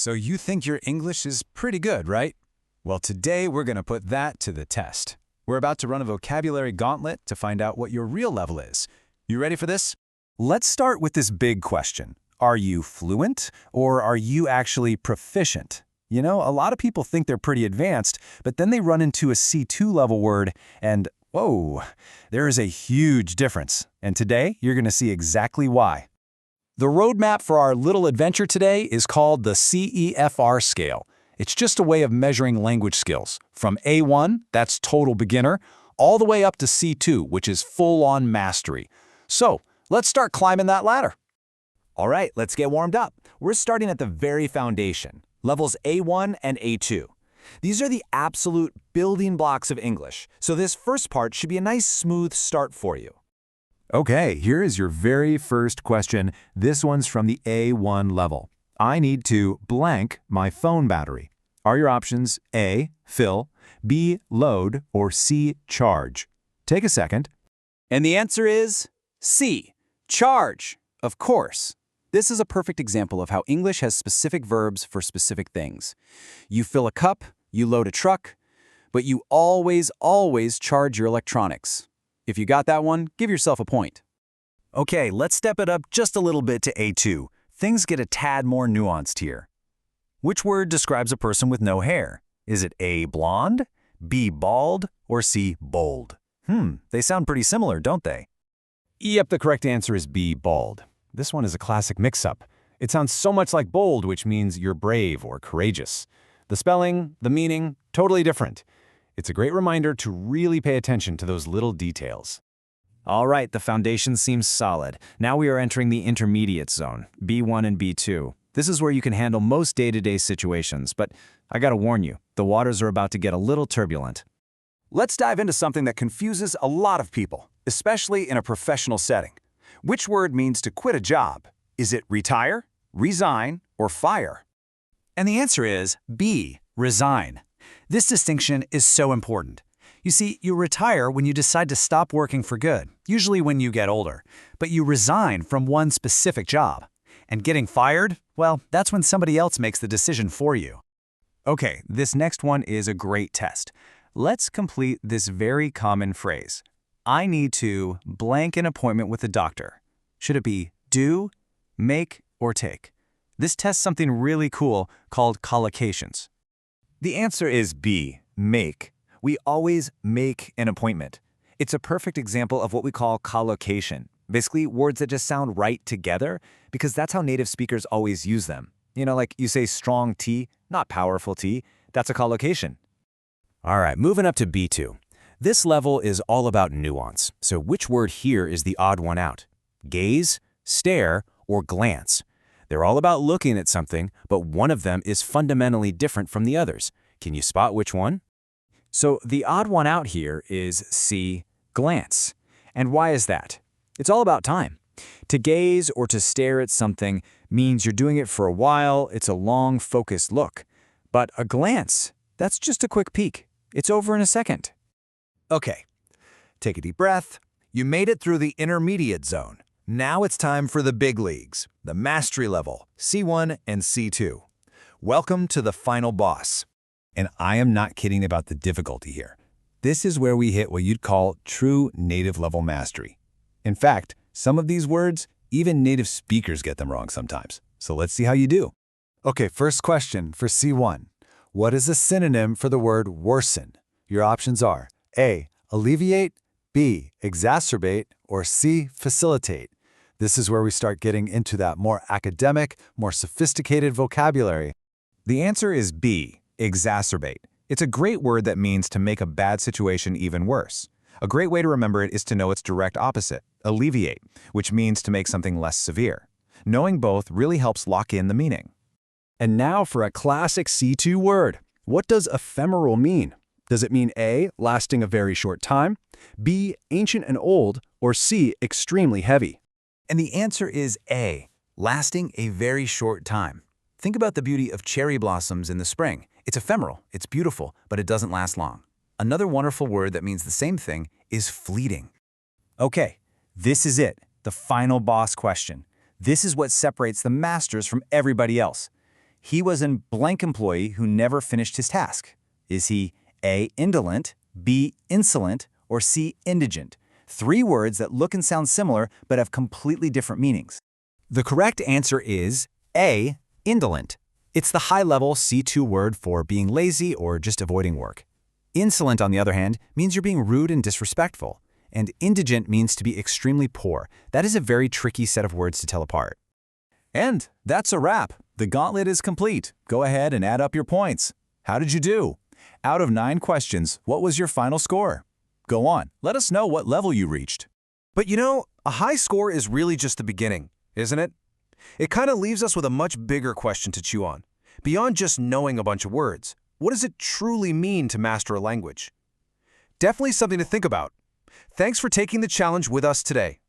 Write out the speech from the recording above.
So you think your English is pretty good, right? Well, today we're going to put that to the test. We're about to run a vocabulary gauntlet to find out what your real level is. You ready for this? Let's start with this big question. Are you fluent or are you actually proficient? You know, a lot of people think they're pretty advanced, but then they run into a C2 level word and, whoa, there is a huge difference. And today you're going to see exactly why. The roadmap for our little adventure today is called the CEFR scale. It's just a way of measuring language skills, from A1, that's total beginner, all the way up to C2, which is full-on mastery. So, let's start climbing that ladder. All right, let's get warmed up. We're starting at the very foundation, levels A1 and A2. These are the absolute building blocks of English, so this first part should be a nice smooth start for you. Okay, here is your very first question. This one's from the A1 level. I need to blank my phone battery. Are your options A, fill, B, load, or C, charge? Take a second. And the answer is C, charge, of course. This is a perfect example of how English has specific verbs for specific things. You fill a cup, you load a truck, but you always charge your electronics. If you got that one, give yourself a point. Okay, let's step it up just a little bit to A2. Things get a tad more nuanced here. Which word describes a person with no hair? Is it A, blonde, B, bald, or C, bold? They sound pretty similar, don't they? Yep, the correct answer is B, bald. This one is a classic mix-up. It sounds so much like bold, which means you're brave or courageous. The spelling, the meaning, totally different. It's a great reminder to really pay attention to those little details. All right, the foundation seems solid. Now we are entering the intermediate zone, B1 and B2. This is where you can handle most day-to-day situations, but I gotta warn you, the waters are about to get a little turbulent. Let's dive into something that confuses a lot of people, especially in a professional setting. Which word means to quit a job? Is it retire, resign, or fire? And the answer is B, resign. This distinction is so important. You see, you retire when you decide to stop working for good, usually when you get older, but you resign from one specific job. And getting fired, well, that's when somebody else makes the decision for you. Okay, this next one is a great test. Let's complete this very common phrase. I need to blank an appointment with a doctor. Should it be do, make, or take? This tests something really cool called collocations. The answer is B, make. We always make an appointment. It's a perfect example of what we call collocation. Basically, words that just sound right together, because that's how native speakers always use them. You know, like you say strong tea, not powerful tea. That's a collocation. All right, moving up to B2. This level is all about nuance. So which word here is the odd one out? Gaze, stare, or glance? They're all about looking at something, but one of them is fundamentally different from the others. Can you spot which one? So the odd one out here is C, glance. And why is that? It's all about time. To gaze or to stare at something means you're doing it for a while, it's a long, focused look. But a glance, that's just a quick peek. It's over in a second. Okay, take a deep breath. You made it through the intermediate zone. Now it's time for the big leagues, the mastery level, C1 and C2. Welcome to the final boss. And I am not kidding about the difficulty here. This is where we hit what you'd call true native level mastery. In fact, some of these words, even native speakers get them wrong sometimes. So let's see how you do. Okay, first question for C1. What is a synonym for the word worsen? Your options are A, alleviate, B, exacerbate, or C, facilitate. This is where we start getting into that more academic, more sophisticated vocabulary. The answer is B, exacerbate. It's a great word that means to make a bad situation even worse. A great way to remember it is to know its direct opposite, alleviate, which means to make something less severe. Knowing both really helps lock in the meaning. And now for a classic C2 word. What does ephemeral mean? Does it mean A, lasting a very short time, B, ancient and old, or C, extremely heavy? And the answer is A, lasting a very short time. Think about the beauty of cherry blossoms in the spring. It's ephemeral, it's beautiful, but it doesn't last long. Another wonderful word that means the same thing is fleeting. Okay, this is it, the final boss question. This is what separates the masters from everybody else. He was a blank employee who never finished his task. Is he A, indolent, B, insolent, or C, indigent? 3 words that look and sound similar but have completely different meanings. The correct answer is A, indolent. It's the high-level C2 word for being lazy or just avoiding work. Insolent, on the other hand, means you're being rude and disrespectful. And indigent means to be extremely poor. That is a very tricky set of words to tell apart. And that's a wrap. The gauntlet is complete. Go ahead and add up your points. How did you do? Out of 9 questions, what was your final score? Go on, let us know what level you reached. But you know, a high score is really just the beginning, isn't it? It kind of leaves us with a much bigger question to chew on. Beyond just knowing a bunch of words, what does it truly mean to master a language? Definitely something to think about. Thanks for taking the challenge with us today.